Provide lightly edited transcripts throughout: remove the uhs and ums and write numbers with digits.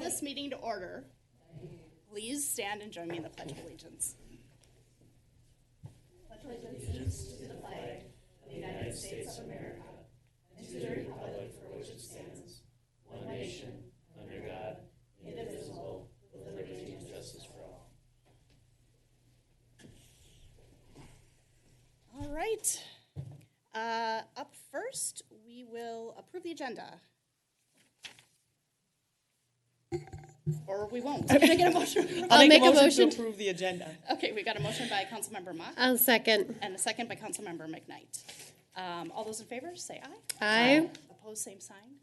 this meeting to order. Please stand and join me in the Pledge of Allegiance. Pledge allegiance to the flag of the United States of America and to the republic for which it stands, one nation, under God, indivisible, with liberty and justice for all. All right. Up first, we will approve the agenda. Or we won't. Can I get a motion? I'll make a motion to approve the agenda. Okay, we got a motion by Councilmember Mott. I'll second. And a second by Councilmember McKnight. All those in favor, say aye. Aye. Opposed, same sign.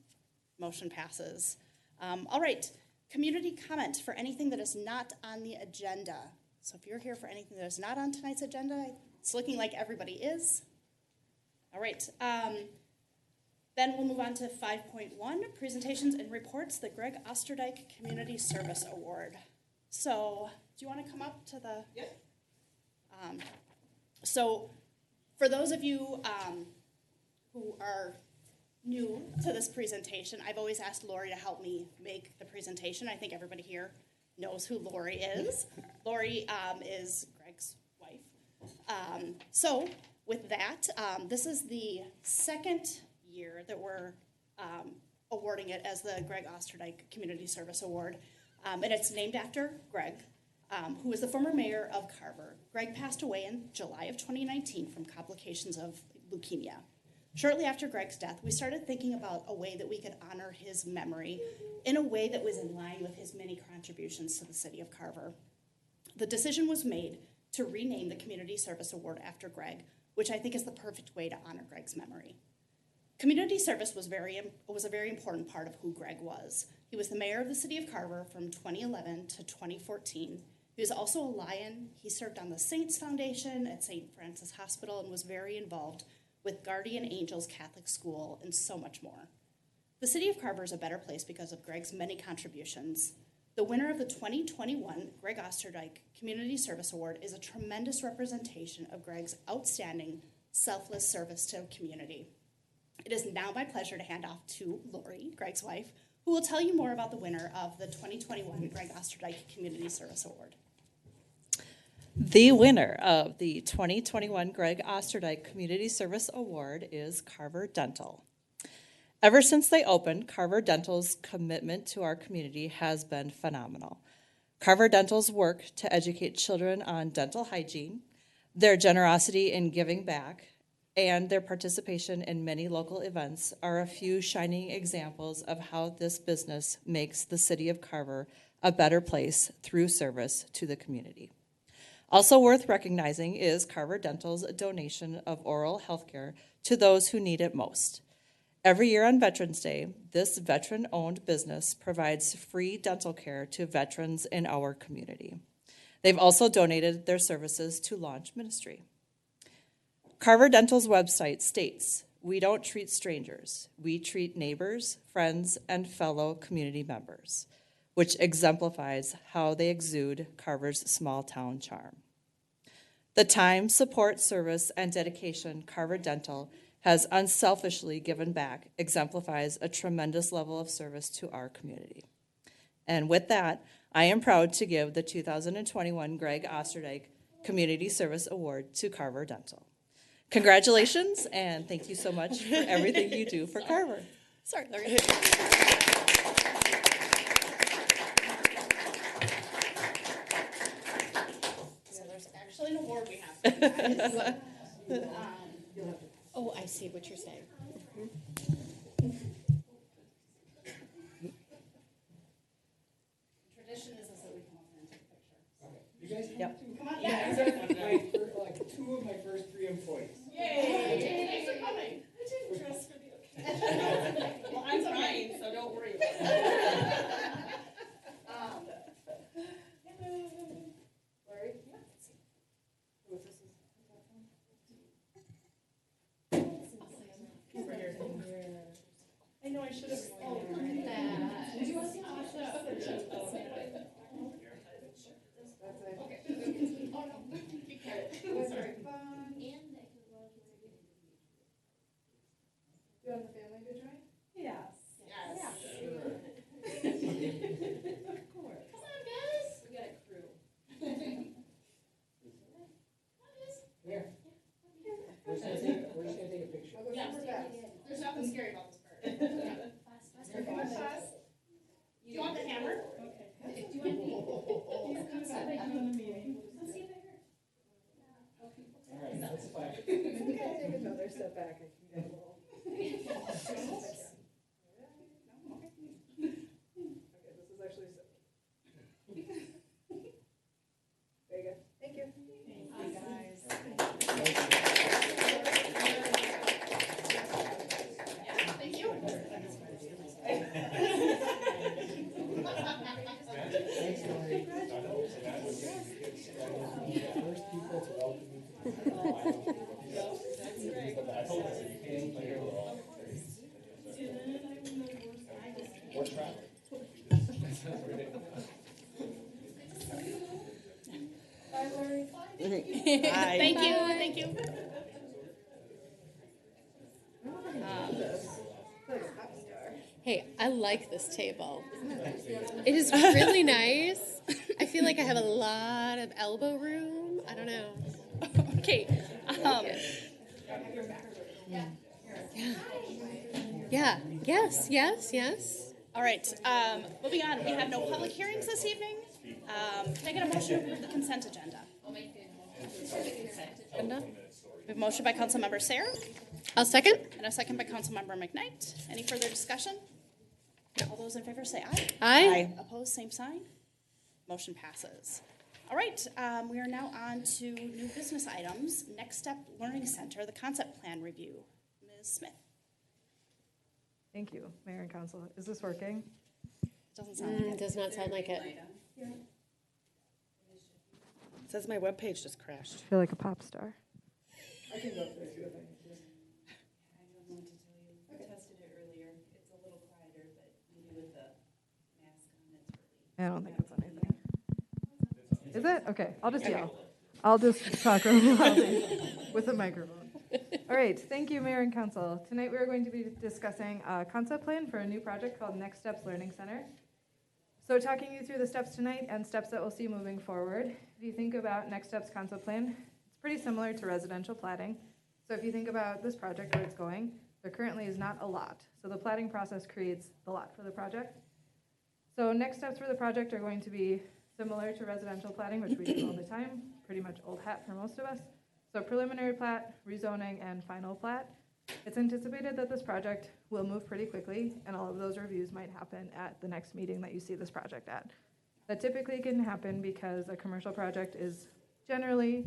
Motion passes. All right, community comment for anything that is not on the agenda. So if you're here for anything that is not on tonight's agenda, it's looking like everybody is. All right. Then we'll move on to 5.1, presentations and reports, the Greg Osterdyke Community Service Award. So do you want to come up to the... Yep. So for those of you who are new to this presentation, I've always asked Lori to help me make the presentation. I think everybody here knows who Lori is. Lori is Greg's wife. So with that, this is the second year that we're awarding it as the Greg Osterdyke Community Service Award. And it's named after Greg, who was the former mayor of Carver. Greg passed away in July of 2019 from complications of leukemia. Shortly after Greg's death, we started thinking about a way that we could honor his memory in a way that was in line with his many contributions to the city of Carver. The decision was made to rename the Community Service Award after Greg, which I think is the perfect way to honor Greg's memory. Community service was a very important part of who Greg was. He was the mayor of the city of Carver from 2011 to 2014. He was also a Lion. He served on the Saints Foundation at St. Francis Hospital and was very involved with Guardian Angels Catholic School and so much more. The city of Carver is a better place because of Greg's many contributions. The winner of the 2021 Greg Osterdyke Community Service Award is a tremendous representation of Greg's outstanding, selfless service to the community. It is now my pleasure to hand off to Lori, Greg's wife, who will tell you more about the winner of the 2021 Greg Osterdyke Community Service Award. The winner of the 2021 Greg Osterdyke Community Service Award is Carver Dental. Ever since they opened, Carver Dental's commitment to our community has been phenomenal. Carver Dental's work to educate children on dental hygiene, their generosity in giving back, and their participation in many local events are a few shining examples of how this business makes the city of Carver a better place through service to the community. Also worth recognizing is Carver Dental's donation of oral health care to those who need it most. Every year on Veterans Day, this veteran-owned business provides free dental care to veterans in our community. They've also donated their services to Launch Ministry. Carver Dental's website states, "We don't treat strangers. We treat neighbors, friends, and fellow community members," which exemplifies how they exude Carver's small-town charm. The time, support, service, and dedication Carver Dental has unselfishly given back exemplifies a tremendous level of service to our community. And with that, I am proud to give the 2021 Greg Osterdyke Community Service Award to Carver Dental. Congratulations, and thank you so much for everything you do for Carver. Sorry, Larry. So there's actually an award we have. Oh, I see what you're saying. Tradition is that we come up and take a picture. You guys Yep. Come on, Yeah, yeah. these are like two of my first 3 employees. Yay! Thanks for coming. I didn't dress for the occasion. Well, I'm trying, so don't worry about it. Larry? Yeah. Let's see. Who is this? Over here. I know I should have. Oh, look at that. Did you want to see Sorry. You want the family to try? Yes. Yes. Yeah. Thanks, Lori. First people to welcome me to Thank you, thank you. Hey, I like this table. It is really nice. I feel like I have a lot of elbow room. I don't know. Okay. Yeah. Yes, yes, yes. All right, moving on, we have no public hearings this evening. Can I get a motion to approve the consent agenda? Linda? We have a motion by Councilmember Sayre I'll second. and a second by Councilmember McKnight. Any further discussion? All those in favor say aye. Aye. Opposed, same sign. Motion passes. All right, we are now on to new business items. Next Step Learning Center, the concept plan review. Ms. Smith. Thank you, Mayor and Council. Is this working? Doesn't sound like it. Does not sound like it. It says my webpage just crashed. I feel like a pop star. I can go through it if I need to. I don't know what to tell you. I tested it earlier. It's a little quieter, but maybe with the mask on, it's really. I don't think it's anything. Is it? Okay, I'll just yell. I'll just talk really loudly with a microphone. All right, thank you, Mayor and Council. Tonight we are going to be discussing a concept plan for a new project called Next Steps Learning Center. So talking you through the steps tonight and steps that we'll see moving forward. If you think about Next Steps concept plan, it's pretty similar to residential platting. So if you think about this project, where it's going, there currently is not a lot. So the platting process creates the lot for the project. So next steps for the project are going to be similar to residential platting, which we do all the time, pretty much old hat for most of us. So preliminary plat, rezoning, and final plat. It's anticipated that this project will move pretty quickly, and all of those reviews might happen at the next meeting that you see this project at. That typically can happen because a commercial project is generally,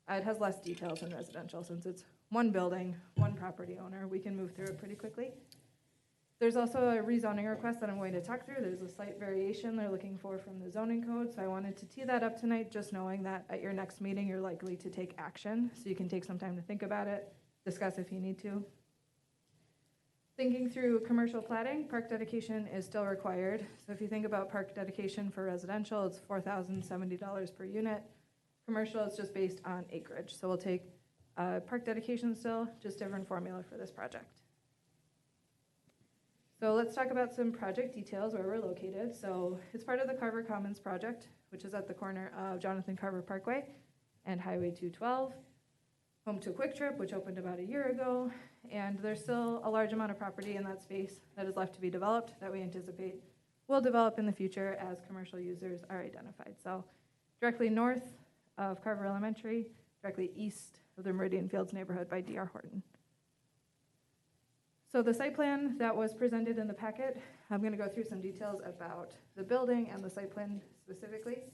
it has less details than residential. Since it's one building, one property owner, we can move through it pretty quickly. There's also a rezoning request that I'm going to talk through. There's a slight variation they're looking for from the zoning code, so I wanted to tee that up tonight, just knowing that at your next meeting, you're likely to take action, so you can take some time to think about it, discuss if you need to. Thinking through commercial platting, park dedication is still required. So if you think about park dedication for residential, it's $4,070 per unit. Commercial is just based on acreage. So we'll take park dedication still, just different formula for this project. So let's talk about some project details where we're located. So it's part of the Carver Commons project, which is at the corner of Jonathan Carver Parkway and Highway 212. Home to Quick Trip, which opened about a year ago. And there's still a large amount of property in that space that is left to be developed that we anticipate will develop in the future as commercial users are identified. So directly north of Carver Elementary, directly east of the Meridian Fields neighborhood by D.R. Horton. So the site plan that was presented in the packet, I'm going to go through some details about the building and the site plan specifically.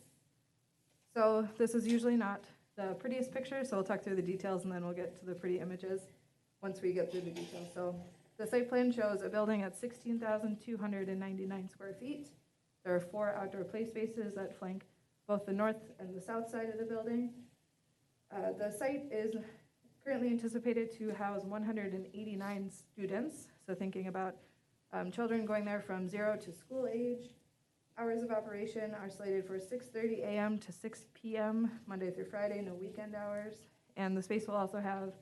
So this is usually not the prettiest picture, so we'll talk through the details and then we'll get to the pretty images once we get through the details. So the site plan shows a building at 16,299 square feet. There are 4 outdoor play spaces that flank both the north and the south side of the building. The site is currently anticipated to house 189 students. So thinking about children going there from 0 to school age. Hours of operation are slated for 6:30 a.m. to 6 p.m. Monday through Friday, no weekend hours. And the space will also have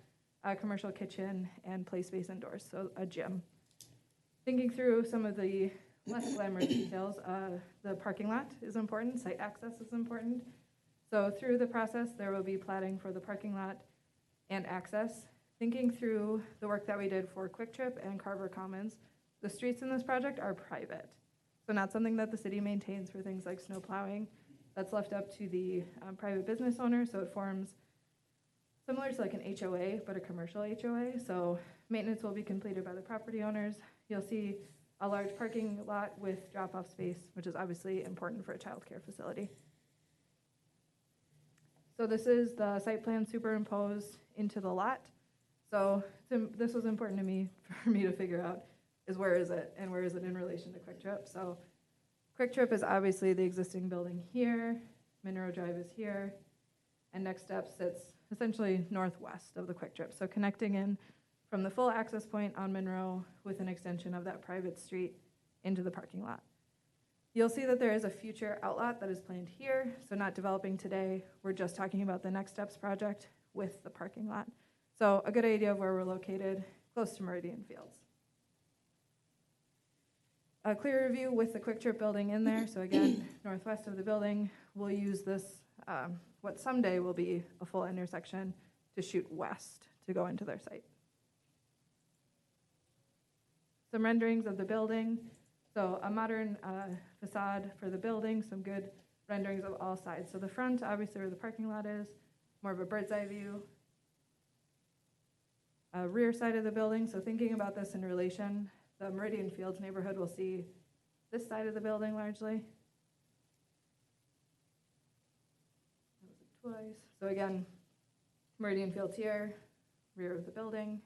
a commercial kitchen and play space indoors, so a gym. Thinking through some of the less glamorous details, the parking lot is important, site access is important. So through the process, there will be platting for the parking lot and access. Thinking through the work that we did for Quick Trip and Carver Commons, the streets in this project are private. So not something that the city maintains for things like snow plowing. That's left up to the private business owner, so it forms similar to like an HOA, but a commercial HOA. So maintenance will be completed by the property owners. You'll see a large parking lot with drop-off space, which is obviously important for a childcare facility. So this is the site plan superimposed into the lot. So this was important to me, for me to figure out. is where is it and where is it in relation to Quick Trip. So Quick Trip is obviously the existing building here, Monroe Drive is here, and Next Step sits essentially northwest of the Quick Trip. So connecting in from the full access point on Monroe with an extension of that private street into the parking lot. You'll see that there is a future outlet that is planned here, so not developing today. We're just talking about the Next Steps project with the parking lot. So a good idea of where we're located, close to Meridian Fields. A clear review with the Quick Trip building in there. So again, northwest of the building, we'll use this, what someday will be a full intersection, to shoot west to go into their site. Some renderings of the building. So a modern facade for the building, some good renderings of all sides. So the front, obviously where the parking lot is, more of a bird's eye view. Rear side of the building, so thinking about this in relation, the Meridian Fields neighborhood will see this side of the building largely. Twice. So again, Meridian Fields here, rear of the building.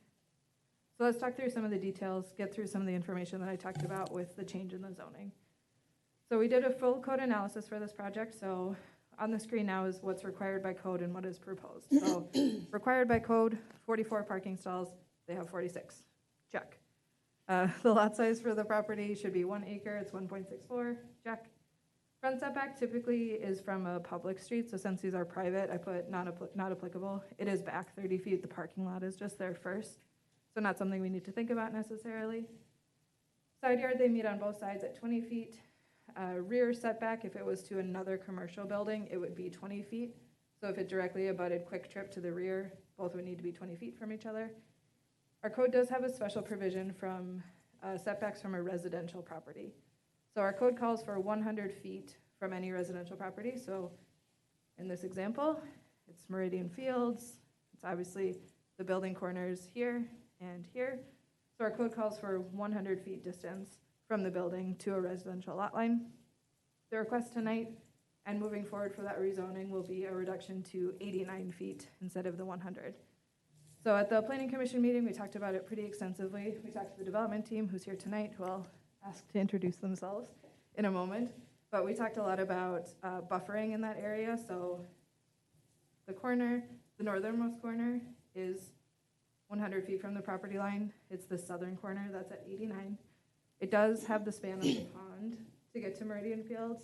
So let's talk through some of the details, get through some of the information that I talked about with the change in the zoning. So we did a full code analysis for this project. So on the screen now is what's required by code and what is proposed. So required by code, 44 parking stalls, they have 46, check. The lot size for the property should be 1 acre, it's 1.64, check. Front setback typically is from a public street, so since these are private, I put not applicable. It is back 30 feet, the parking lot is just there first. So not something we need to think about necessarily. Side yard, they meet on both sides at 20 feet. Rear setback, if it was to another commercial building, it would be 20 feet. So if it directly abutted Quick Trip to the rear, both would need to be 20 feet from each other. Our code does have a special provision from setbacks from a residential property. So our code calls for 100 feet from any residential property. So in this example, it's Meridian Fields. It's obviously the building corners here and here. So our code calls for 100 feet distance from the building to a residential lot line. The request tonight and moving forward for that rezoning will be a reduction to 89 feet instead of the 100. So at the Planning Commission meeting, we talked about it pretty extensively. We talked to the development team who's here tonight, who I'll ask to introduce themselves in a moment. But we talked a lot about buffering in that area. So the corner, the northernmost corner is 100 feet from the property line. It's the southern corner that's at 89. It does have the span of the pond to get to Meridian Fields.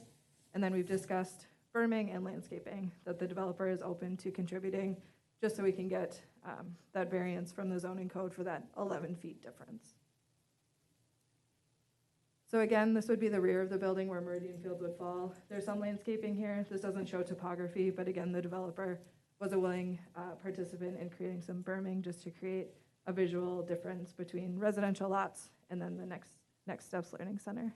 And then we've discussed berming and landscaping that the developer is open to contributing just so we can get that variance from the zoning code for that 11 feet difference. So again, this would be the rear of the building where Meridian Fields would fall. There's some landscaping here. This doesn't show topography, but again, the developer was a willing participant in creating some berming just to create a visual difference between residential lots and then the Next Steps Learning Center.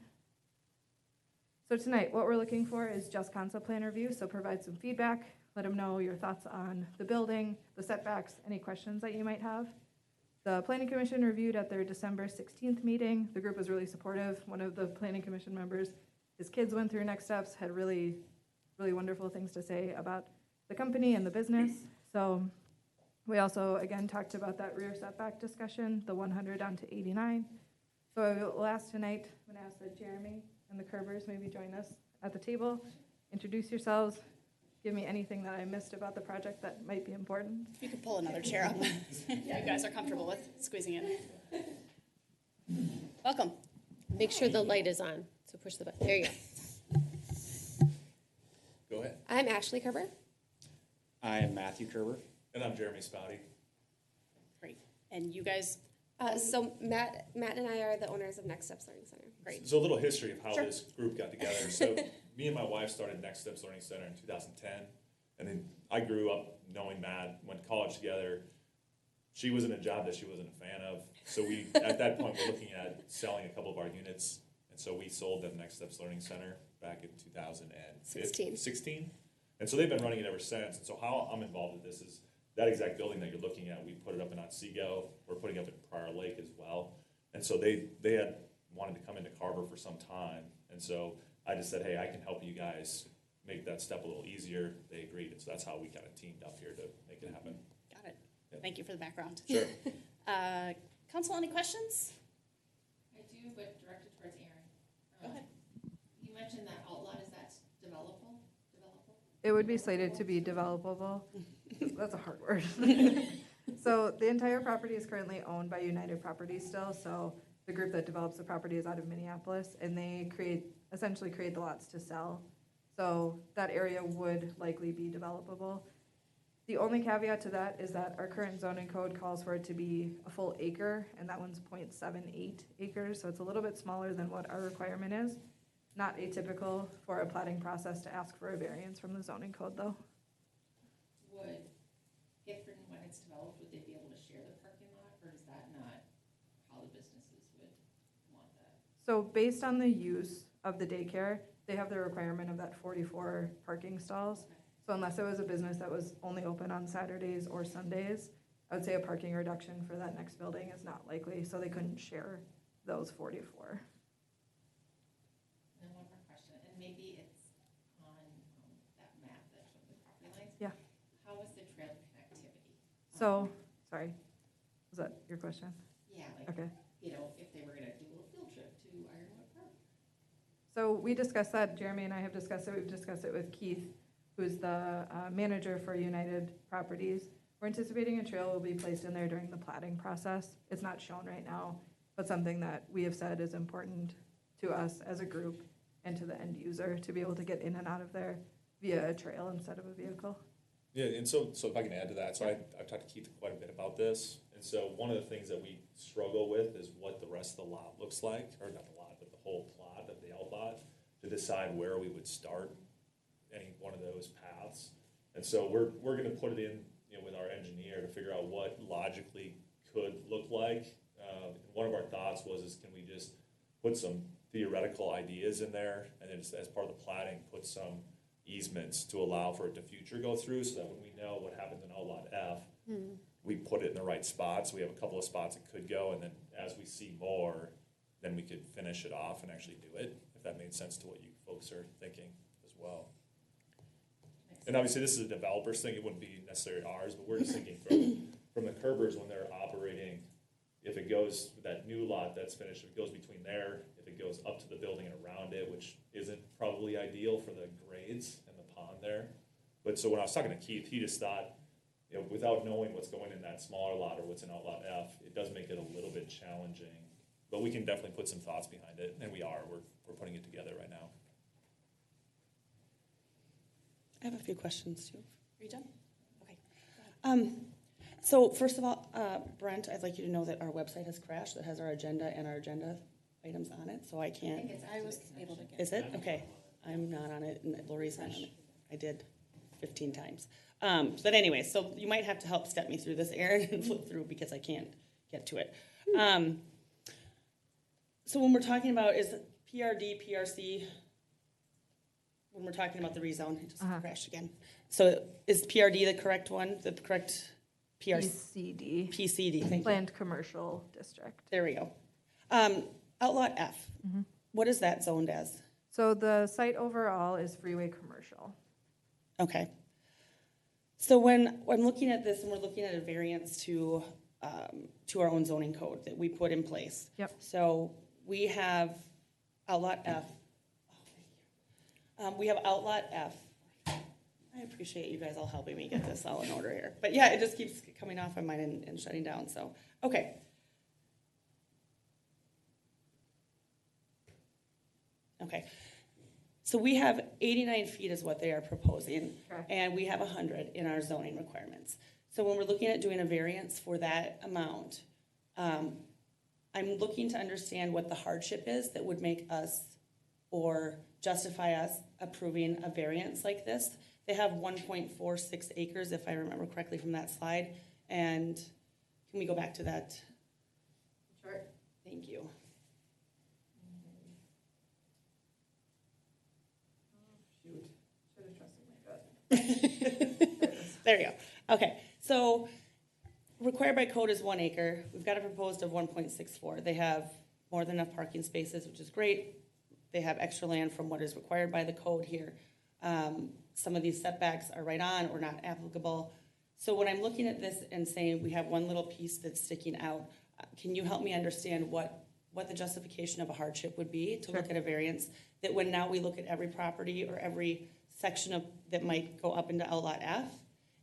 So tonight, what we're looking for is just concept plan review, so provide some feedback, let them know your thoughts on the building, the setbacks, any questions that you might have. The Planning Commission reviewed at their December 16th meeting. The group was really supportive. One of the Planning Commission members, his kids went through Next Steps, had really, really wonderful things to say about the company and the business. So we also, again, talked about that rear setback discussion, the 100 down to 89. So I will ask tonight, I'm going to ask that Jeremy and the Carvers maybe join us at the table. Introduce yourselves. Give me anything that I missed about the project that might be important. You could pull another chair up. You guys are comfortable with squeezing in. Welcome. Make sure the light is on. So push the button. There you go. Go ahead. I'm Ashley Carver. I am Matthew Carver. And I'm Jeremy Spouty. Great. And you guys, So Matt and I are the owners of Next Steps Learning Center. great. So a little history of how Sure. this group got together. So me and my wife started Next Steps Learning Center in 2010. And then I grew up knowing Matt, went to college together. She was in a job that she wasn't a fan of. So we, at that point, we're looking at selling a couple of our units. And so we sold them Next Steps Learning Center back in 2016. And so they've been running it ever since. And so how I'm involved with this is that exact building that you're looking at, we put it up in Otsego. We're putting up in Prior Lake as well. And so they had wanted to come into Carver for some time. And so I just said, hey, I can help you guys make that step a little easier. They agreed. And so that's how we kind of teamed up here to make it happen. Got it. Yeah. Thank you for the background. Sure. Council, any questions? I do It would be slated to be developable. That's a hard word. So the entire property is currently owned by United Properties still, so the group that develops the property is out of Minneapolis, and they essentially create the lots to sell. So that area would likely be developable. The only caveat to that is that our current zoning code calls for it to be a full acre, and that one's 0.78 acres, so it's a little bit smaller than what our requirement is. Not atypical for a plating process to ask for a variance from the zoning code, though. Would, if and when it's developed, would they be able to share the parking lot, or is that not how the businesses would want that? So based on the use of the daycare, they have the requirement of that 44 parking stalls. So unless it was a business that was only open on Saturdays or Sundays, I would say a parking reduction for that next building is not likely, so they couldn't share those 44. And one more question, and maybe it's on that map that showed the property lines. Yeah. How is the trail connectivity? So, sorry, was that your question? Yeah, like, Okay. you know, if they were gonna do a little field trip to Ironwood Park. So we discussed that, Jeremy and I have discussed it, we've discussed it with Keith, who's the manager for United Properties. We're anticipating a trail will be placed in there during the plating process. It's not shown right now, but something that we have said is important to us as a group and to the end user to be able to get in and out of there via a trail instead of a vehicle. Yeah, and so if I can add to that, so I've talked to Keith quite a bit about this, and so one of the things that we struggle with is what the rest of the lot looks like, or not the lot, but the whole plot of the outlot, to decide where we would start any one of those paths. And so we're gonna put it in, with our engineer to figure out what logically could look like. One of our thoughts is can we just put some theoretical ideas in there, and then as part of the plating, put some easements to allow for it to future go through, so that when we know what happens in outlot F, we put it in the right spots. We have a couple of spots it could go, and then as we see more, then we could finish it off and actually do it, if that made sense to what you folks are thinking as well. And obviously, this is a developer's thing, it wouldn't be necessarily ours, but we're just thinking from the Carvers when they're operating, if it goes, that new lot that's finished, if it goes between there, if it goes up to the building and around it, which isn't probably ideal for the grades and the pond there. But so when I was talking to Keith, he just thought, without knowing what's going in that smaller lot or what's in outlot F, it does make it a little bit challenging. But we can definitely put some thoughts behind it, and we're putting it together right now. I have a few questions too. Are you done? Okay. So first of all, Brent, I'd like you to know that our website has crashed. That has our agenda and our agenda items on it, so I can't. I was able to get. Is it? Okay. I'm not on it, and Lori's not on it. I did 15 times. But anyway, so you might have to help step me through this, Aaron, and flip through because I can't get to it. So when we're talking about, is PRD, PRC, when we're talking about the rezone, it just crashed again. So is PRD the correct one, the correct PRC? PCD, thank you. Planned Commercial District. There we go. Outlot F, what is that zoned as? So the site overall is freeway commercial. Okay. So when I'm looking at this and we're looking at a variance to our own zoning code that we put in place. Yep. So we have outlot F. We have outlot F. I appreciate you guys all helping me get this all in order here. But yeah, it just keeps coming off on mine and shutting down, so, okay. Okay. So we have 89 feet is what they are proposing, and we have 100 in our zoning requirements. So when we're looking at doing a variance for that amount, I'm looking to understand what the hardship is that would make us or justify us approving a variance like this. They have 1.46 acres, if I remember correctly from that slide. And can we go back to that chart? Thank you. There you go. Okay, so required by code is 1 acre. We've got a proposed of 1.64. They have more than enough parking spaces, which is great. They have extra land from what is required by the code here. Some of these setbacks are right on or not applicable. So when I'm looking at this and saying we have one little piece that's sticking out, can you help me understand what the justification of a hardship would be to look at a variance? That when now we look at every property or every section of, that might go up into Outlot F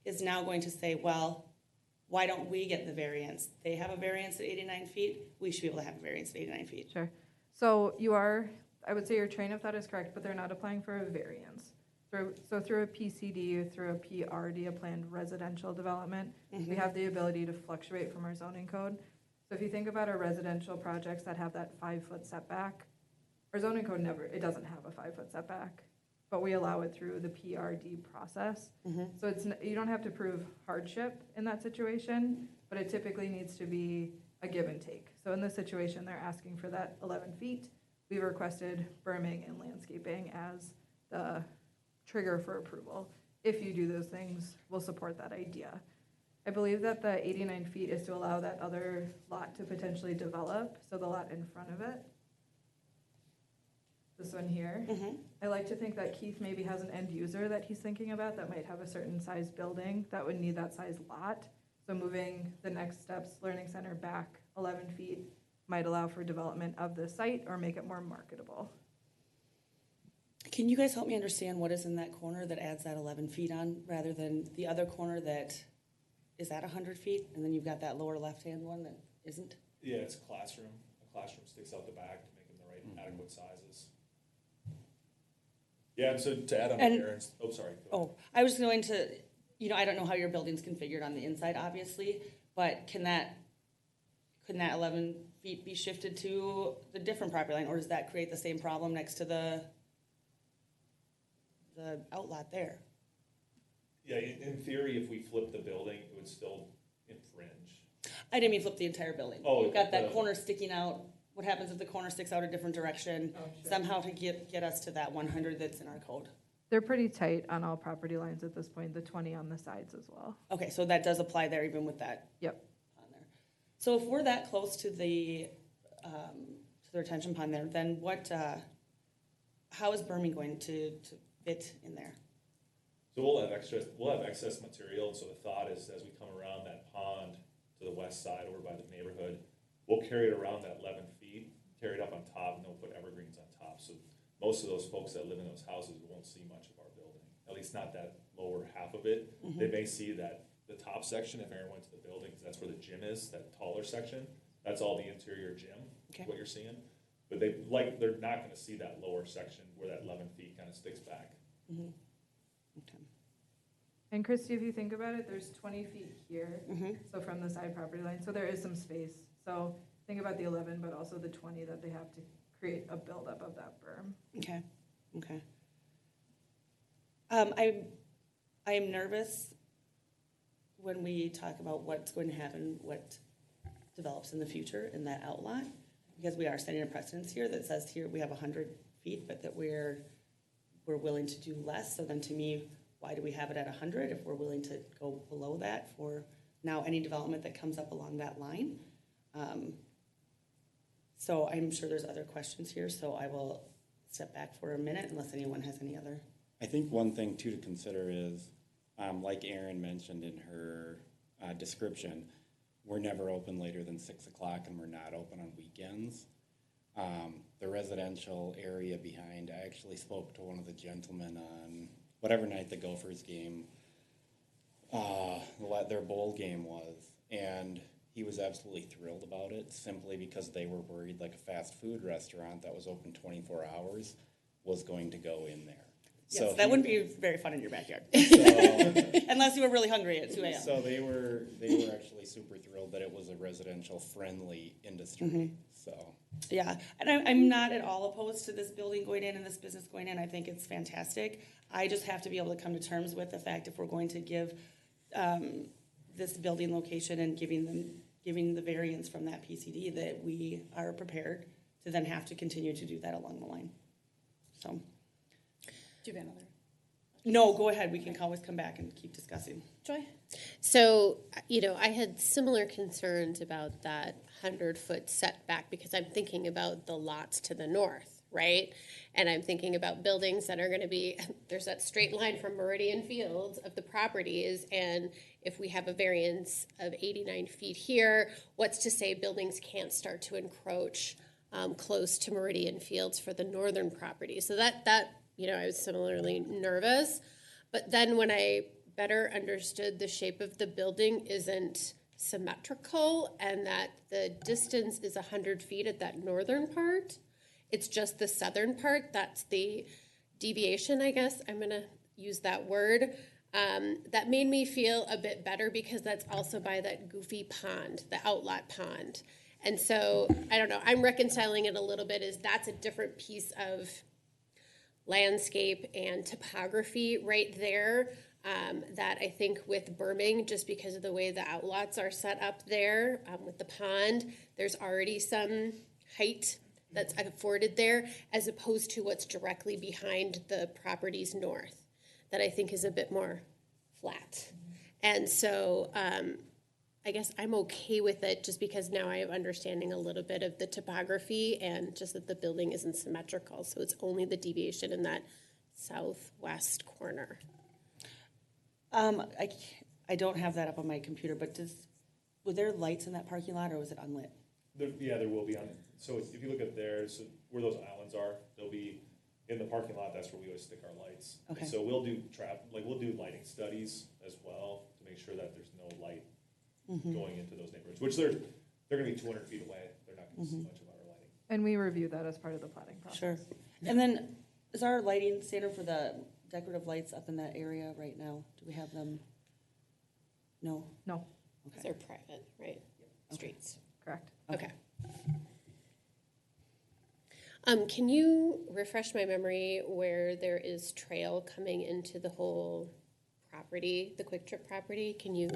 is now going to say, well, why don't we get the variance? They have a variance at 89 feet, we should be able to have a variance at 89 feet. Sure. So you are, I would say your train of thought is correct, but they're not applying for a variance. Through a PCD or through a PRD, a planned residential development, we have the ability to fluctuate from our zoning code. So if you think about our residential projects that have that 5-foot setback, our zoning code it doesn't have a 5-foot setback, but we allow it through the PRD process. So you don't have to prove hardship in that situation, but it typically needs to be a give and take. So in this situation, they're asking for that 11 feet. We've requested berming and landscaping as the trigger for approval. If you do those things, we'll support that idea. I believe that the 89 feet is to allow that other lot to potentially develop, so the lot in front of it. This one here. I like to think that Keith maybe has an end user that he's thinking about that might have a certain size building that would need that size lot. So moving the next steps, learning center back 11 feet might allow for development of the site or make it more marketable. Can you guys help me understand what is in that corner that adds that 11 feet on, rather than the other corner that is at 100 feet, and then you've got that lower left-hand one that isn't? Yeah, it's a classroom. A classroom sticks out the back to make them the right adequate sizes. Yeah, and so to add on to Aaron's, oh, sorry. Go ahead. I was going to, I don't know how your building's configured on the inside, obviously, but couldn't that 11 feet be shifted to the different property line, or does that create the same problem next to the outlot there? Yeah, in theory, if we flip the building, it would still infringe. I didn't mean flip the entire building. Oh, You've got that corner sticking out. What happens if the corner sticks out a different direction? Sure. Somehow to get us to that 100 that's in our code. They're pretty tight on all property lines at this point, the 20 on the sides as well. Okay, so that does apply there even with that Yep. on there. So if we're that close to the retention pond there, then how is berming going to fit in there? So we'll have excess material, and so the thought is as we come around that pond to the west side over by the neighborhood, we'll carry it around that 11 feet, carry it up on top, and then we'll put evergreens on top. So most of those folks that live in those houses won't see much of our building, at least not that lower half of it. They may see that the top section, if Aaron went to the building, 'cause that's where the gym is, that taller section, that's all the interior gym, what you're seeing. But they're not gonna see that lower section where that 11 feet kind of sticks back. Okay. And Christy, if you think about it, there's 20 feet here, so from the side property line, so there is some space. So think about the 11, but also the 20 that they have to create a buildup of that berm. Okay. I am nervous when we talk about what's going to happen, what develops in the future in that outlot, because we are setting a precedence here that says here we have 100 feet, but that we're willing to do less. So then to me, why do we have it at 100 if we're willing to go below that for now any development that comes up along that line? So I'm sure there's other questions here, so I will step back for a minute unless anyone has any other. I think one thing too to consider is, like Erin mentioned in her description, we're never open later than 6 o'clock, and we're not open on weekends. The residential area behind, I actually spoke to one of the gentlemen on whatever night the Gophers game, their bowl game was, and he was absolutely thrilled about it, simply because they were worried like a fast food restaurant that was open 24 hours was going to go in there. Yes, so that wouldn't be very fun in your backyard. Unless you were really hungry at 2 a.m. So they were actually super thrilled that it was a residential friendly industry. So yeah, and I'm not at all opposed to this building going in and this business going in. I think it's fantastic. I just have to be able to come to terms with the fact if we're going to give this building location and giving the variance from that PCD, that we are prepared to then have to continue to do that along the line. So. Do you have another? No, go ahead. We can always come back and keep discussing. Joy? So, I had similar concerns about that 100-foot setback because I'm thinking about the lots to the north, right? And I'm thinking about buildings that are going to be, there's that straight line from Meridian Fields of the properties, and if we have a variance of 89 feet here, what's to say buildings can't start to encroach close to Meridian Fields for the northern property? So that I was similarly nervous. But then when I better understood the shape of the building isn't symmetrical and that the distance is 100 feet at that northern part, it's just the southern part. That's the deviation, I guess. I'm going to use that word. That made me feel a bit better because that's also by that goofy pond, the outlot pond. And so, I don't know, I'm reconciling it a little bit as that's a different piece of landscape and topography right there that I think with berming, just because of the way the outlots are set up there with the pond, there's already some height that's afforded there as opposed to what's directly behind the properties north that I think is a bit more flat. And so I guess I'm okay with it just because now I have understanding a little bit of the topography and just that the building isn't symmetrical. So it's only the deviation in that southwest corner. I don't have that up on my computer, but were there lights in that parking lot or was it unlit? There will be on it. So if you look up there, so where those islands are, they'll be in the parking lot. That's where we always stick our lights. Okay. And so we'll do we'll do lighting studies as well to make sure that there's no light going into those neighborhoods, which they're going to be 200 feet away. They're not going to see much of our lighting. And we review that as part of the planning process. Sure. And then is our lighting standard for the decorative lights up in that area right now? Do we have them? No? No, Because they're private, right? Streets. correct. Okay. Can you refresh my memory where there is trail coming into the whole property, the Quick Trip property? Can you?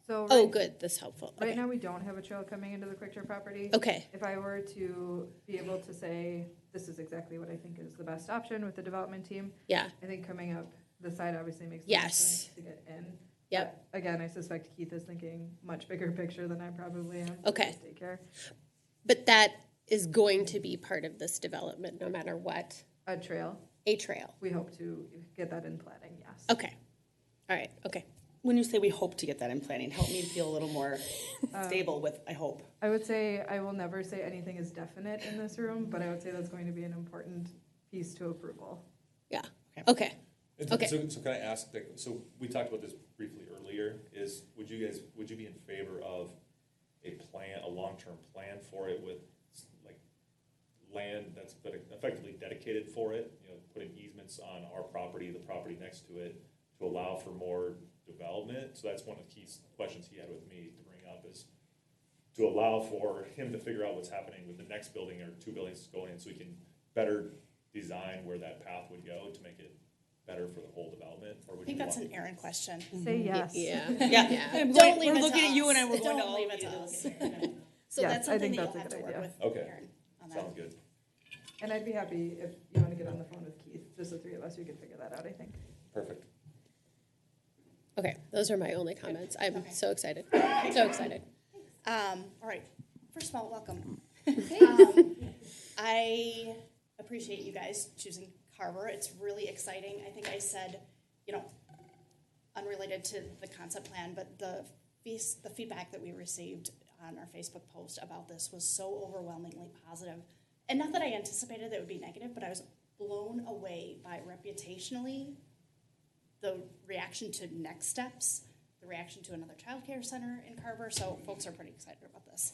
So Oh, right, good. That's helpful. right Okay. now, we don't have a trail coming into the Quick Trip property. Okay. If I were to be able to say, this is exactly what I think is the best option with the development team, Yeah. I think coming up the side obviously makes the Yes. most sense to get in. Yep. But again, I suspect Keith is thinking much bigger picture than I probably am. Okay. Take care. But that is going to be part of this development, no matter what. A trail, A trail. we hope to get that in planning, yes. Okay. All right. Okay. When you say we hope to get that in planning, help me feel a little more stable with, I hope. I would say, I will never say anything is definite in this room, but I would say that's going to be an important piece to approval. Yeah. Okay. And Okay. So can I ask, so we talked about this briefly earlier, would you be in favor of a long-term plan for it with like land that's effectively dedicated for it, putting easements on our property, the property next to it, to allow for more development? So that's one of the key questions he had with me to bring up, is to allow for him to figure out what's happening with the next building or two buildings going in, so he can better design where that path would go to make it better for the whole development? Or would I think you that's want- an Aaron question. Say yes. Yeah. Yeah. I'm Don't going- leave we're it to looking at you us. and we're going to Don't all leave of it you to to us. look at it. So Yes, that's I something think that that's you'll a have to good work idea. with Okay. Aaron on that. Sounds good. And I'd be happy if you want to get on the phone with Keith, just the three of us, we could figure that out, I think. Perfect. Okay. Those are my only comments. I'm Okay. so excited. So excited. All right. First of all, welcome. I appreciate you guys choosing Carver. It's really exciting. I think I said, unrelated to the concept plan, but the feedback that we received on our Facebook post about this was so overwhelmingly positive. And not that I anticipated that it would be negative, but I was blown away by reputationally the reaction to next steps, the reaction to another childcare center in Carver. So folks are pretty excited about this.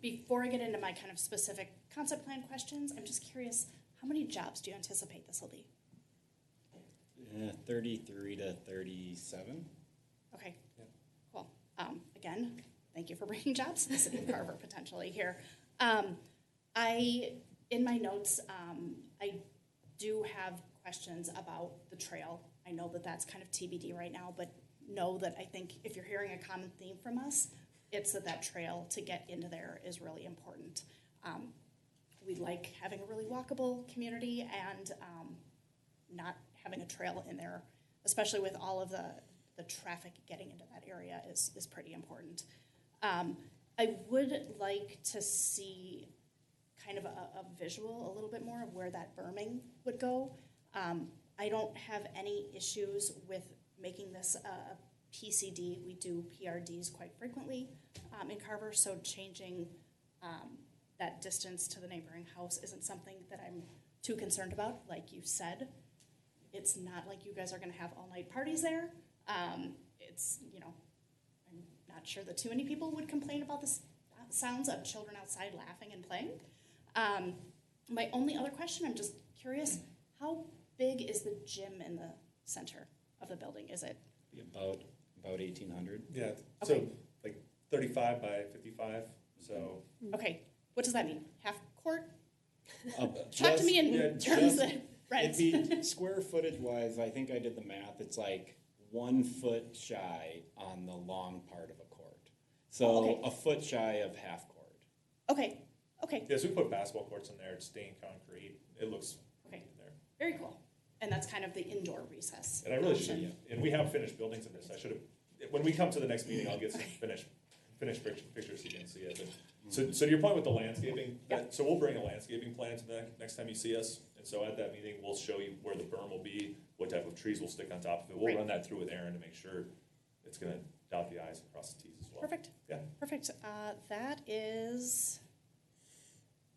Before I get into my kind of specific concept plan questions, I'm just curious, how many jobs do you anticipate this will be? 33 to 37. Okay, cool. Again, thank you for bringing jobs to the city of Carver potentially here. In my notes, I do have questions about the trail. I know that that's kind of TBD right now, but know that I think if you're hearing a common theme from us, it's that trail to get into there is really important. We like having a really walkable community, and not having a trail in there, especially with all of the traffic getting into that area, is pretty important. I would like to see kind of a visual a little bit more of where that berming would go. I don't have any issues with making this a PCD. We do PRDs quite frequently in Carver, so changing that distance to the neighboring house isn't something that I'm too concerned about. Like you said, it's not like you guys are gonna have all-night parties there. It's, you know, I'm not sure that too many people would complain about the sounds of children outside laughing and playing. My only other question, I'm just curious, how big is the gym in the center of the building? Is it? Be about 1,800. Yeah, Okay. so like 35 by 55, so. Okay, what does that mean? Half court? Talk to Just- me in yeah, terms just- of rents. It'd be square footage wise, I think I did the math, it's like 1 foot shy on the long part of a court. So okay. a foot shy of half court. Okay, okay, Yeah, so we put basketball courts in there, it's stained concrete, it looks okay, in there. very cool. And that's kind of the indoor recess. And I really option. should, and we have finished buildings in this, I should have, when we come to the next meeting, I'll get some finished pictures so you can see it. But, so to your point with the landscaping, so we'll bring a landscaping plan to the next time you see us. And so at that meeting, we'll show you where the berm will be, what type of trees will stick on top of it. We'll Great. run that through with Aaron to make sure it's gonna dot the i's and cross the t's as well. Perfect. Yeah. Perfect.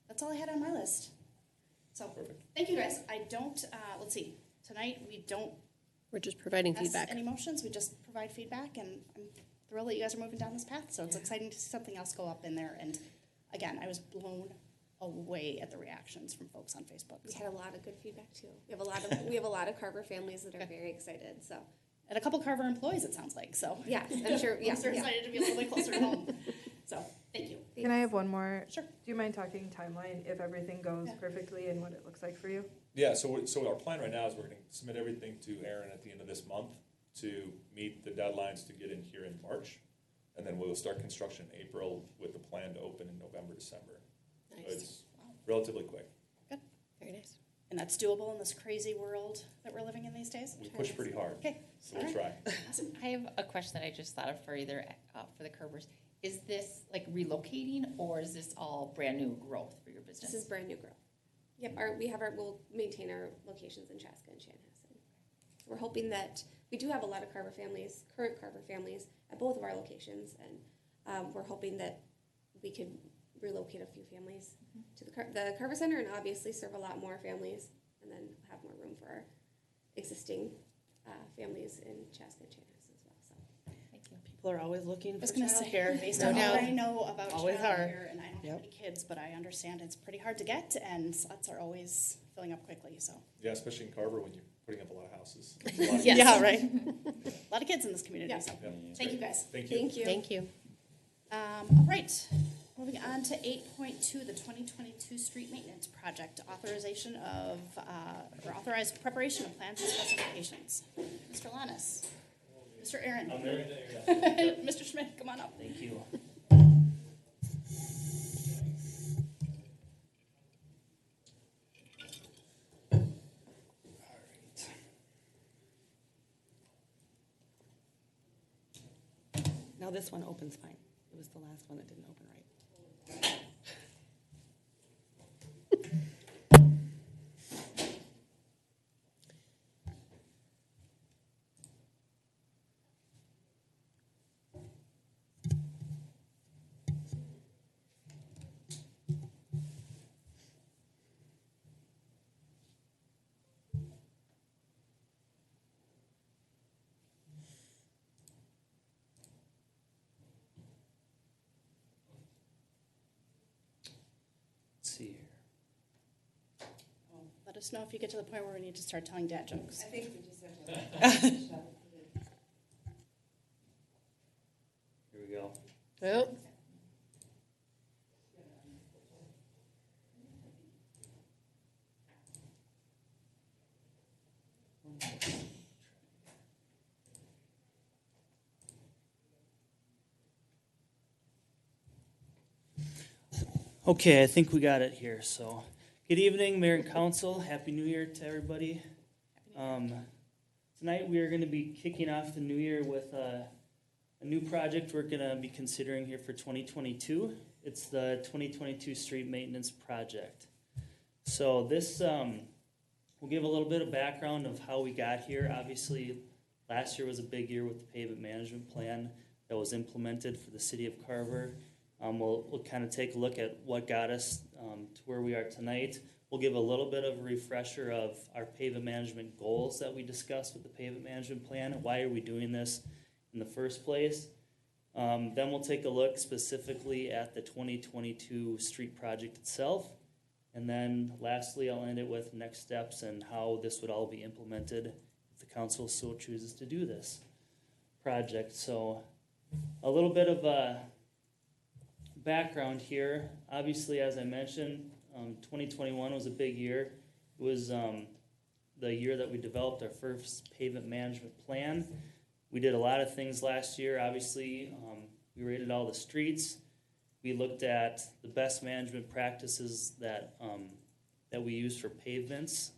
That's all I had on my list. So, Perfect. thank you guys. I don't, let's see, tonight we don't We're just providing ask feedback. any motions, we just provide feedback, and I'm thrilled that you guys are moving down this path, so it's exciting to see something else go up in there. And again, I was blown away at the reactions from folks on Facebook. We had a lot of good feedback too. We have a lot of Carver families that are very excited. So And a couple Carver employees, it sounds like, so. yeah, I'm sure. Yeah, Folks are yeah. excited to be a little bit closer to home. So, thank you. Can I have one more? Sure. Do you mind talking timeline if everything goes perfectly and what it looks like for you? Yeah, so our plan right now is we're gonna submit everything to Aaron at the end of this month to meet the deadlines to get in here in March. And then we'll start construction in April with the plan to open in November, December. So Nice. it's relatively quick. Very nice. And that's doable in this crazy world that we're living in these days? We push pretty hard, Okay. so we'll try. Awesome. I have a question that I just thought of for either, for the Carvers. Is this like relocating, or is this all brand new growth for your business? This is brand new growth. Yep, we'll maintain our locations in Chaska and Chanhassen. So we're hoping that, we do have a lot of Carver families, current Carver families at both of our locations, and we're hoping that we could relocate a few families to the Carver Center and obviously serve a lot more families, and then have more room for our existing families in Chaska and Chanhassen as well, so. Thank you. People are always looking I for was gonna say, childcare. based No on what doubt. I know about Always are. childcare, and I don't have Yep. any kids, but I understand it's pretty hard to get, and slots are always filling up quickly, so. Yeah, especially in Carver when you're putting up a lot of houses. A lot of- Yes. Yeah, right. A lot of kids in this community, Yeah. so. Yeah, Thank you great. guys. Thank you. Thank you. Thank you. All right, moving on to 8.2, the 2022 street maintenance project, authorization of, or authorized preparation of plans and specifications. Mr. Lannis. Mr. Aaron. I'm there today, Mr. Schmidt, come on up. Thank you. Now this one opens fine. It was the last one that didn't open right. Let's see here. Let us know if you get to the point where we need to start telling dad jokes. I think we just have to. Here we go. Oh, Okay, I think we got it here. So, good evening, Mayor and Council. Happy New Year to everybody. Tonight we are going to be kicking off the new year with a new project we're going to be considering here for 2022. It's the 2022 Street Maintenance Project. So this will give a little bit of background of how we got here. Obviously, last year was a big year with the pavement management plan that was implemented for the city of Carver. We'll kind of take a look at what got us to where we are tonight. We'll give a little bit of a refresher of our pavement management goals that we discussed with the pavement management plan. Why are we doing this in the first place? Then we'll take a look specifically at the 2022 street project itself. And then lastly, I'll end it with next steps and how this would all be implemented if the council so chooses to do this project. So a little bit of a background here. Obviously, as I mentioned, 2021 was a big year. It was the year that we developed our first pavement management plan. We did a lot of things last year. Obviously, we rated all the streets. We looked at the best management practices that we use for pavements.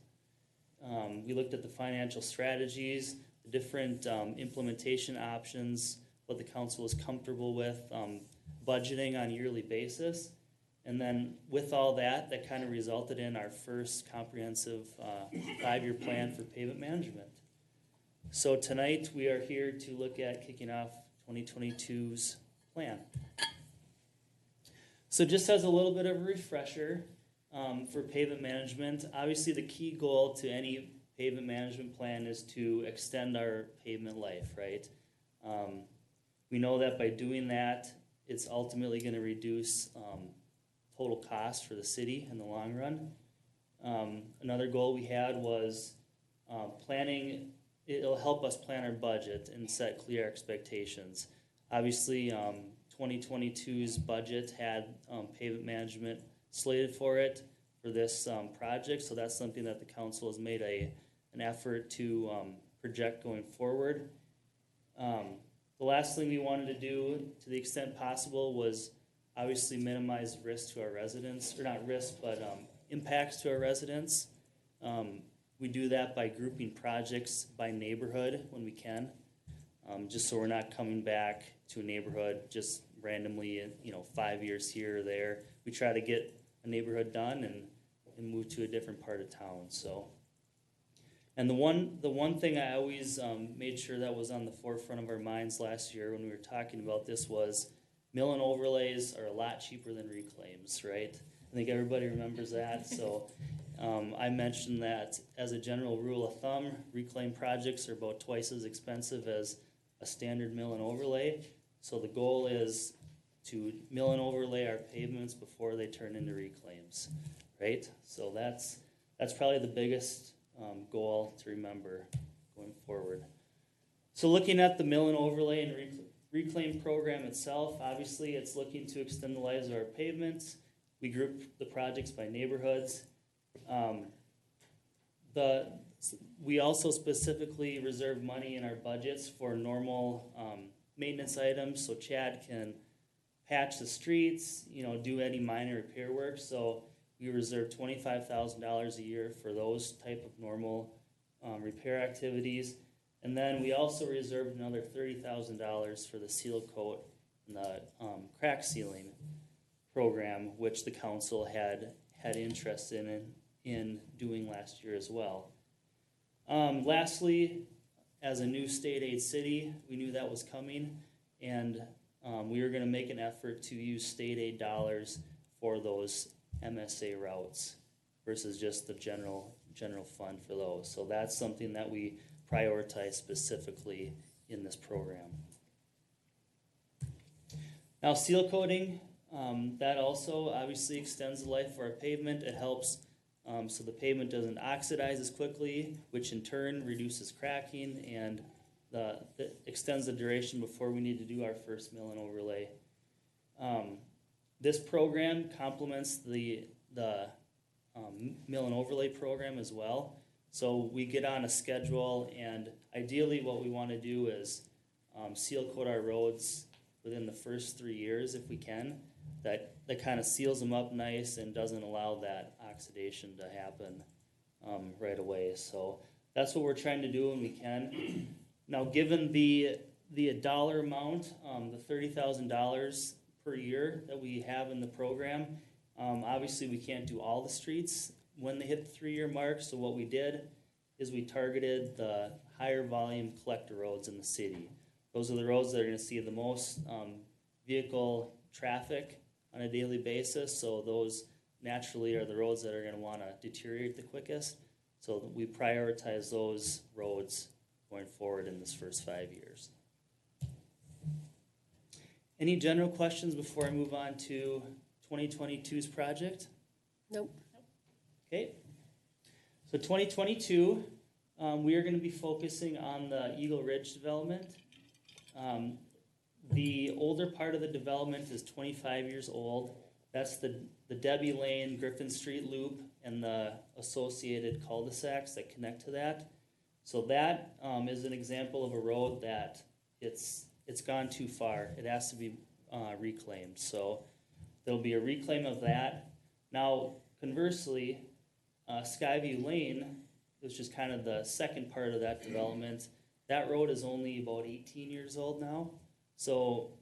We looked at the financial strategies, the different implementation options, what the council is comfortable with, budgeting on a yearly basis. And then with all that, that kind of resulted in our first comprehensive 5-year plan for pavement management. So tonight we are here to look at kicking off 2022's plan. So just as a little bit of a refresher for pavement management, obviously the key goal to any pavement management plan is to extend our pavement life, right? We know that by doing that, it's ultimately going to reduce total cost for the city in the long run. Another goal we had was planning. It'll help us plan our budget and set clear expectations. Obviously, 2022's budget had pavement management slated for it for this project, so that's something that the council has made an effort to project going forward. The last thing we wanted to do, to the extent possible, was obviously minimize risk to our residents, or not risk, but impacts to our residents. We do that by grouping projects by neighborhood when we can, just so we're not coming back to a neighborhood just randomly, 5 years here or there. We try to get a neighborhood done and move to a different part of town. So, and the one thing I always made sure that was on the forefront of our minds last year when we were talking about this was mill and overlays are a lot cheaper than reclaims, right? I think everybody remembers that. So I mentioned that as a general rule of thumb, reclaim projects are about twice as expensive as a standard mill and overlay. So the goal is to mill and overlay our pavements before they turn into reclaims, right? So that's probably the biggest goal to remember going forward. So looking at the mill and overlay and reclaim program itself, obviously it's looking to extend the lives of our pavements. We group the projects by neighborhoods. We also specifically reserve money in our budgets for normal maintenance items, so Chad can patch the streets, do any minor repair work. So we reserve $25,000 a year for those type of normal repair activities. And then we also reserved another $30,000 for the seal coat and the crack sealing program, which the council had interest in doing last year as well. Lastly, as a new state aid city, we knew that was coming, and we were going to make an effort to use state aid dollars for those MSA routes versus just the general fund for those. So that's something that we prioritize specifically in this program. Now, seal coating, that also obviously extends the life of our pavement. It helps so the pavement doesn't oxidize as quickly, which in turn reduces cracking and extends the duration before we need to do our first mill and overlay. This program complements the mill and overlay program as well. So we get on a schedule, and ideally what we want to do is seal coat our roads within the first 3 years if we can. That kind of seals them up nice and doesn't allow that oxidation to happen right away. So that's what we're trying to do when we can. Now, given the dollar amount, the $30,000 per year that we have in the program, obviously we can't do all the streets when they hit the 3-year mark. So what we did is we targeted the higher volume collector roads in the city. Those are the roads that are going to see the most vehicle traffic on a daily basis, so those naturally are the roads that are gonna wanna deteriorate the quickest. So we prioritize those roads going forward in this first 5 years. Any general questions before I move on to 2022's project? Nope. Okay. So 2022, we are going to be focusing on the Eagle Ridge development. The older part of the development is 25 years old. That's the Debbie Lane, Griffin Street loop, and the associated cul-de-sacs that connect to that. So that is an example of a road that it's gone too far. It has to be reclaimed. So there'll be a reclaim of that. Now, conversely, Skyview Lane, which is kind of the second part of that development, that road is only about 18 years old now. So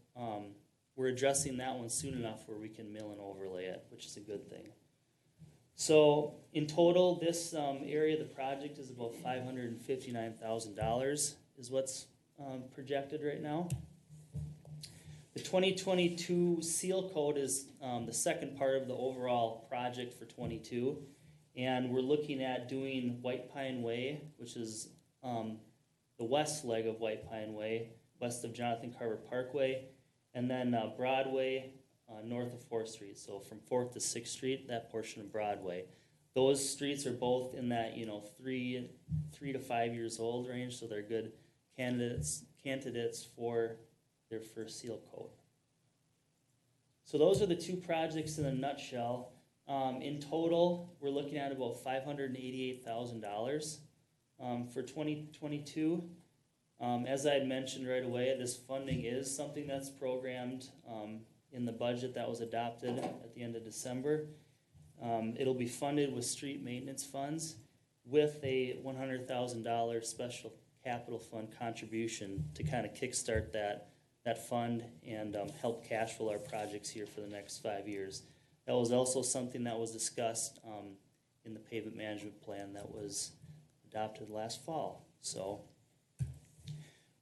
we're addressing that one soon enough where we can mill and overlay it, which is a good thing. So in total, this area of the project is about $559,000 is what's projected right now. The 2022 seal coat is the second part of the overall project for 22. And we're looking at doing White Pine Way, which is the west leg of White Pine Way, west of Jonathan Carver Parkway, and then Broadway north of 4th Street. So from 4th to 6th Street, that portion of Broadway. Those streets are both in that 3 to 5 years old range, so they're good candidates for their first seal coat. So those are the two projects in a nutshell. In total, we're looking at about $588,000 for 2022. As I had mentioned right away, this funding is something that's programmed in the budget that was adopted at the end of December. It'll be funded with street maintenance funds with a $100,000 special capital fund contribution to kind of kickstart that fund and help cash flow our projects here for the next 5 years. That was also something that was discussed in the pavement management plan that was adopted last fall. So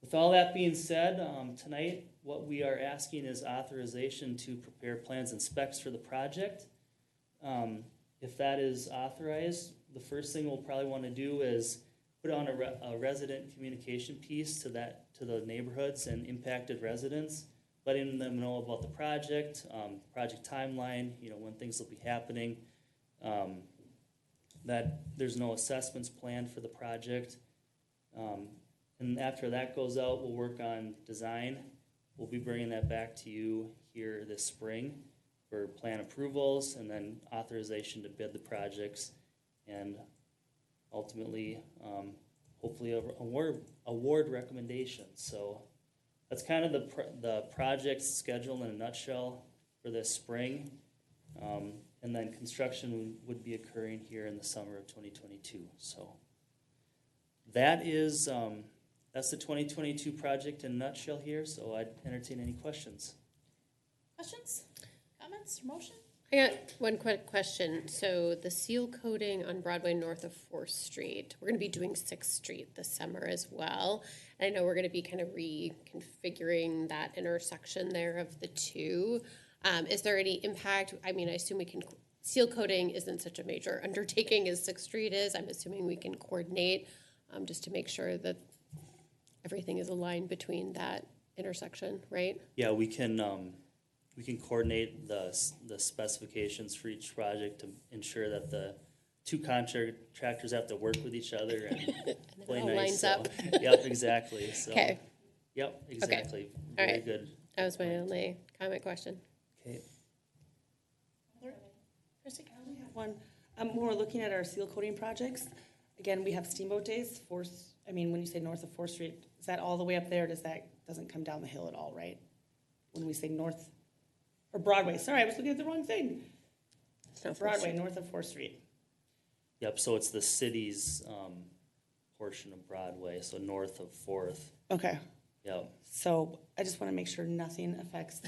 with all that being said, tonight what we are asking is authorization to prepare plans and specs for the project. If that is authorized, the first thing we'll probably want to do is put on a resident communication piece to the neighborhoods and impacted residents, letting them know about the project timeline, when things will be happening, that there's no assessments planned for the project. And after that goes out, we'll work on design. We'll be bringing that back to you here this spring for plan approvals and then authorization to bid the projects and ultimately, hopefully award recommendations. So that's kind of the project schedule in a nutshell for this spring. And then construction would be occurring here in the summer of 2022. So that is, that's the 2022 project in a nutshell here. So I'd entertain any questions. Questions, comments, or motion? I got one quick question. So the seal coating on Broadway north of 4th Street, we're going to be doing 6th Street this summer as well. And I know we're going to be kind of reconfiguring that intersection there of the two. Is there any impact? I mean, I assume we can, seal coating isn't such a major undertaking as 6th Street is. I'm assuming we can coordinate just to make sure that everything is aligned between that intersection, right? Yeah, we can coordinate the specifications for each project to ensure that the two contractors have to work with each other and play all nice. lines So, up. Yep, exactly. So, Okay. Yep, exactly. All Very right. good. That was my only comment question. Okay. Chrissy? I only have one. When we're looking at our seal coating projects, again, we have Steamboat Days. When you say north of 4th Street, is that all the way up there? Doesn't come down the hill at all, right? When we say north, or Broadway. Sorry, I was looking at the wrong thing. No, 4th Broadway, Street. north of 4th Street. Yep, so it's the city's portion of Broadway, so north of 4th. Okay. Yep. So I just want to make sure nothing affects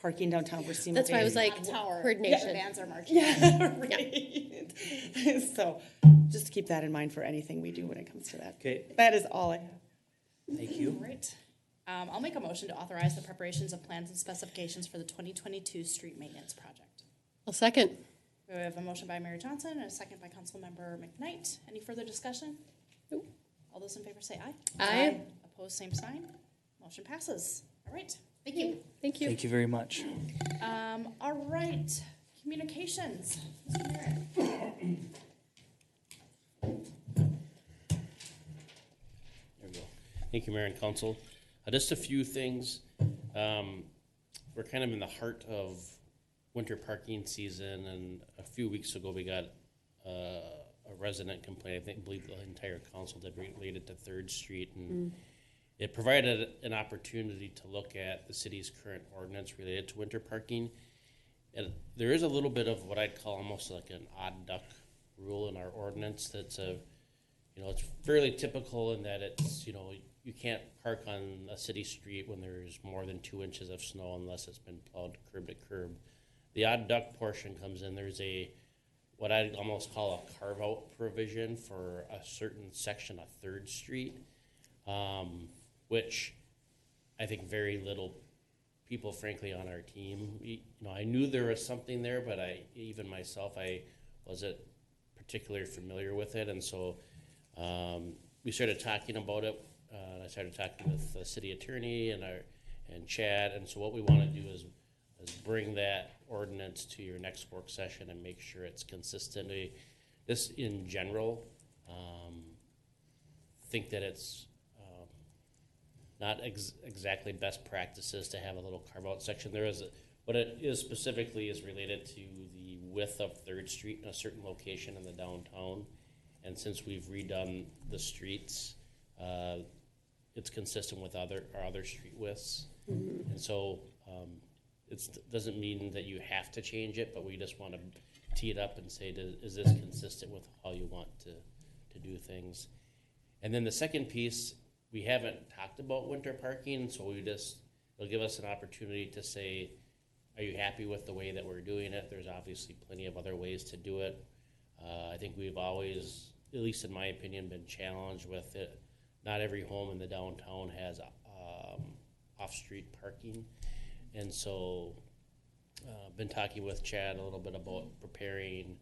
parking downtown for Steamboat That's why I was Days. like, Tower. coordination. The bands are marching. Yeah, right. So just keep that in mind for anything we do when it comes to that. Okay, That is all I have. thank you. Right. I'll make a motion to authorize the preparations of plans and specifications for the 2022 street maintenance project. I'll second. We have a motion by Mary Johnson and a second by Councilmember McKnight. Any further discussion? Nope. All those in favor say aye. Aye. Opposed, same sign. Motion passes. All right, thank you. Thank you. Thank you very much. All right, communications. Mr. Merritt. There we go. Thank you, Mayor and Council. Just a few things. We're kind of in the heart of winter parking season, and a few weeks ago we got a resident complaint. I believe the entire council did, related to 3rd Street, and it provided an opportunity to look at the city's current ordinance related to winter parking. And there is a little bit of what I'd call almost like an odd duck rule in our ordinance. That's it's fairly typical in that it's, you can't park on a city street when there's more than 2 inches of snow unless it's been plowed curb to curb. The odd duck portion comes in. There's what I'd almost call a carve-out provision for a certain section of 3rd Street, which I think very little people, frankly, on our team, I knew there was something there, but even myself, I wasn't particularly familiar with it, and so we started talking about it. And I started talking with the city attorney and Chad, and so what we want to do is bring that ordinance to your next work session and make sure it's consistent. This in general, think that it's not exactly best practices to have a little carve-out section. What it is specifically is related to the width of 3rd Street in a certain location in the downtown, and since we've redone the streets, it's consistent with our other street widths, and so it doesn't mean that you have to change it, but we just want to tee it up and say, is this consistent with how you want to do things? And then the second piece, we haven't talked about winter parking, so it'll give us an opportunity to say, are you happy with the way that we're doing it? There's obviously plenty of other ways to do it. I think we've always, at least in my opinion, been challenged with it. Not every home in the downtown has off-street parking. And so been talking with Chad a little bit about preparing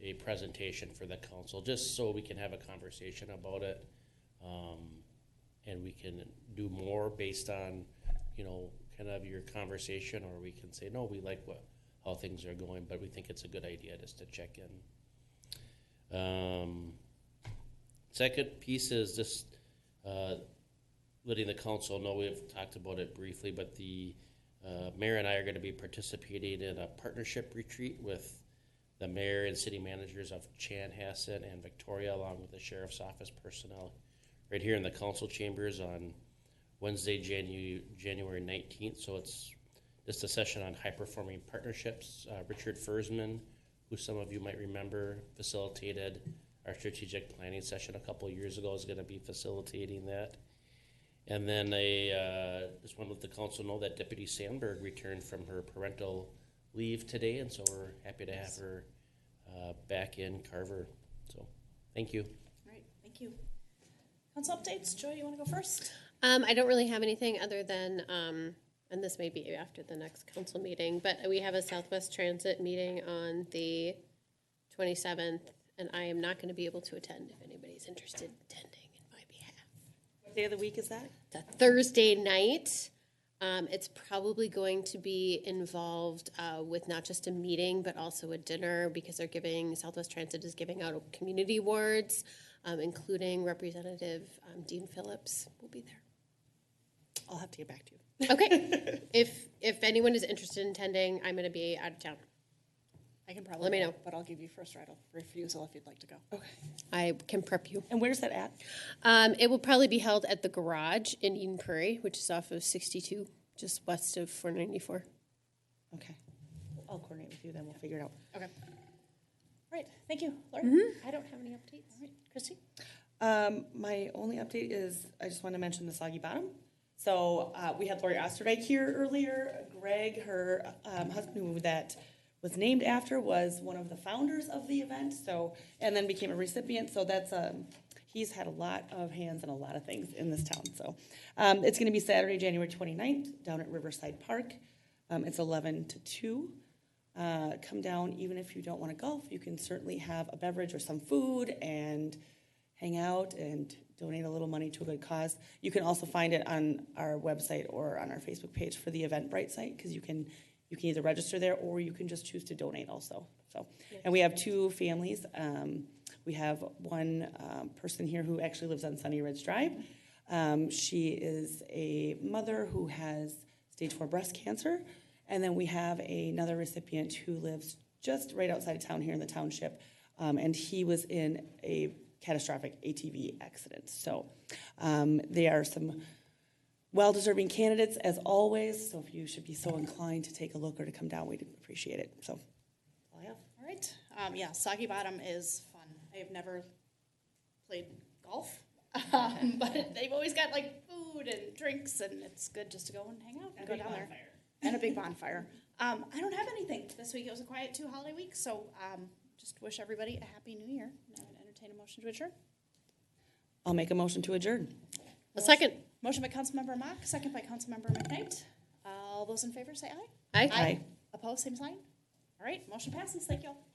a presentation for the council, just so we can have a conversation about it. And we can do more based on, kind of your conversation, or we can say, no, we like how things are going, but we think it's a good idea just to check in. Second piece is just letting the council know, we've talked about it briefly, but the mayor and I are going to be participating in a partnership retreat with the mayor and city managers of Chanhassen and Victoria, along with the sheriff's office personnel, right here in the council chambers on Wednesday, January 19th. So it's just a session on high-performing partnerships. Richard Fersman, who some of you might remember, facilitated our strategic planning session a couple of years ago, is going to be facilitating that. And then I just want to let the council know that Deputy Sandberg returned from her parental leave today, and so we're happy to have her back in Carver. So thank you. All right, thank you. Council updates. Joy, you want to go first? I don't really have anything other than, and this may be after the next council meeting, but we have a Southwest Transit meeting on the 27th, and I am not going to be able to attend if anybody's interested in attending in my behalf. What day of the week is that? The Thursday night. It's probably going to be involved with not just a meeting, but also a dinner, because Southwest Transit is giving out community awards, including Representative Dean Phillips will be there. I'll have to get back to you. Okay. If anyone is interested in attending, I'm going to be out of town. I can probably Let me go, know. but I'll give you first right of refusal if you'd like to go. Okay. I can prep you. And where's that at? It will probably be held at the Garage in Eden Prairie, which is off of 62, just west of 494. Okay. I'll coordinate with you, then we'll figure it out. Okay. All right, thank you. Lori? I don't have any updates. All right, Christy? My only update is I just want to mention the Soggy Bottom. So we had Lori Osterdyke here earlier. Greg, her husband, who that was named after, was one of the founders of the event. So, and then became a recipient. So that's he's had a lot of hands on a lot of things in this town. So it's going to be Saturday, January 29th, down at Riverside Park. It's 11 to 2. Come down, even if you don't want to golf, you can certainly have a beverage or some food and hang out and donate a little money to a good cause. You can also find it on our website or on our Facebook page for the Eventbrite site, because you can either register there or you can just choose to donate also. So, and we have 2 families. We have one person here who actually lives on Sunny Ridge Drive. She is a mother who has stage 4 breast cancer. And then we have another recipient who lives just right outside of town here in the township, and he was in a catastrophic ATV accident. So they are some well-deserving candidates, as always, so if you should be so inclined to take a look or to come down, we'd appreciate it. So that's all I have. All right. Yeah, Soggy Bottom is fun. I have never played golf, but they've always got like food and drinks, and it's good just to go and hang out and go down there. And a big bonfire. I don't have anything this week. It was a quiet 2 holiday week, so just wish everybody a happy New Year. And I would entertain a motion to adjourn. I'll make a motion to adjourn. A second. Motion by Councilmember Mock, second by Councilmember McKnight. All those in favor say aye. Aye. Aye. Opposed, same sign. All right, motion passes. Thank you all.